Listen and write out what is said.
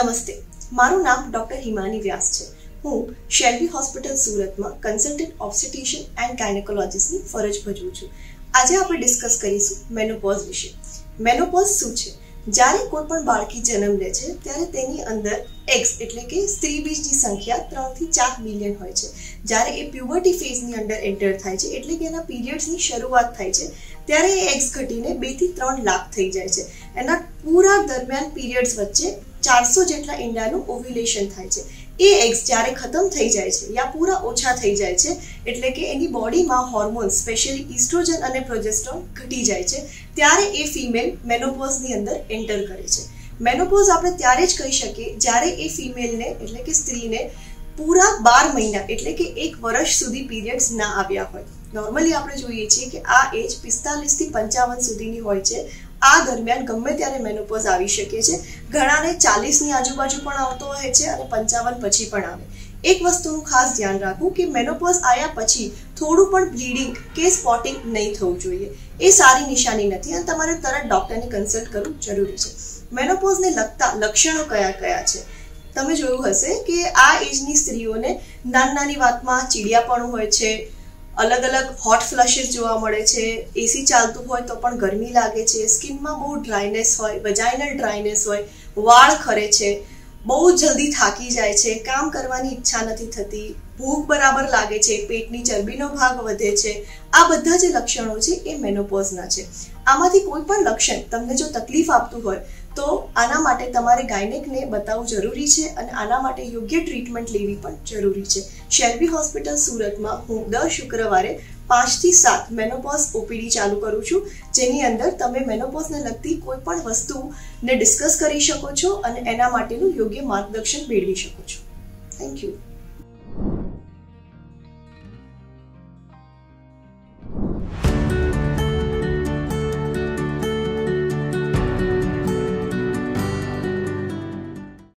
નમસ્તે, મારું નામ ડોક્ટર હિમાની વ્યાસ છે। હું શેલ્બી હોસ્પિટલ સુરતમાં કન્સલ્ટન્ટ ઓબ્સ્ટેટ્રિશિયન એન્ડ ગાયનેકોલોજિસ્ટની ફરજ ભજવું છું। આજે આપણે ડિસ્કસ કરીશું મેનોપોઝ વિશે। મેનોપોઝ શું છે? જ્યારે કોઈ પણ બાળકી જન્મ લે છે ત્યારે તેની અંદર એગ્સ એટલે કે સ્ત્રી બીજની સંખ્યા 3 થી 4 મિલિયન હોય છે। જ્યારે એ પ્યુબર્ટી ફેઝની અંદર એન્ટર થાય છે એટલે કે એના પીરિયડ્સની શરૂઆત થાય છે ત્યારે એ એગ્સ ઘટીને 2 થી 3 લાખ થઈ જાય છે। એના પૂરા દરમિયાન પીરિયડ્સ વચ્ચે 400 જેટલા ઈંડાનું ઓવ્યુલેશન થાય છે। એ એગ્સ જ્યારે ખતમ થઈ જાય છે યા પૂરા ઓછા થઈ જાય છે એટલે કે એની બોડીમાં હોર્મોન્સ સ્પેશિયલી ઇસ્ટ્રોજન અને પ્રોજેસ્ટ્રોન ઘટી જાય છે ત્યારે એ ફિમેલ મેનોપોઝની અંદર એન્ટર કરે છે। મેનોપોઝ આપણે ત્યારે જ કહી શકીએ જ્યારે એ ફિમેલને એટલે કે સ્ત્રીને પૂરા 12 મહિના એટલે કે 1 વર્ષ સુધી પીરિયડ્સ ના આવ્યા હોય। નોર્મલી આપણે જોઈએ છીએ કે આ એજ 45 થી 55 સુધીની હોય છે। આ દરમિયાન ગમે ત્યારે મેનોપોઝ આવી શકે છે। ઘણાને 40 ની આજુબાજુ પણ આવતો હોય છે અને 55 પછી પણ આવે। એક વસ્તુનું ખાસ ધ્યાન રાખવું કે મેનોપોઝ આવ્યા પછી થોડું પણ બ્લીડિંગ કે સ્પોટિંગ નહીં થવું જોઈએ। એ સારી નિશાની નથી અને તમારે તરત ડોક્ટરની કન્સલ્ટ કરવું જરૂરી છે। મેનોપોઝને લગતા લક્ષણો કયા કયા છે? તમે જોયું હશે કે આ એજની સ્ત્રીઓને નાની વાતમાં ચીડિયાપણું હોય છે, અલગ અલગ હોટ ફ્લશેસ જોવા મળે છે, એસી ચાલતું હોય તો પણ ગરમી લાગે છે, સ્કિનમાં બહુ ડ્રાયનેસ હોય, વેજાઇનલ ડ્રાયનેસ હોય, વાળ ખરે છે, બહુ જલ્દી થાકી જાય છે, કામ કરવાની ઈચ્છા નથી થતી, ભૂખ બરાબર લાગે છે, પેટની ચરબીનો ભાગ વધે છે। આ બધા જે લક્ષણો છે એ મેનોપોઝના છે। આમાંથી કોઈ પણ લક્ષણ તમને જો તકલીફ આપતું હોય તો આના માટે તમારે ગાયનેકને બતાવવું જરૂરી છે અને આના માટે યોગ્ય ટ્રીટમેન્ટ લેવી પણ જરૂરી છે। શેલ્બી હોસ્પિટલ સુરતમાં હું દર શુક્રવારે 5 થી 7 મેનોપોઝ ઓપીડી ચાલુ કરું છું, જેની અંદર તમે મેનોપોઝને લગતી કોઈ પણ વસ્તુને ડિસ્કસ કરી શકો છો અને એના માટેનું યોગ્ય માર્ગદર્શન મેળવી શકો છો। Thank you.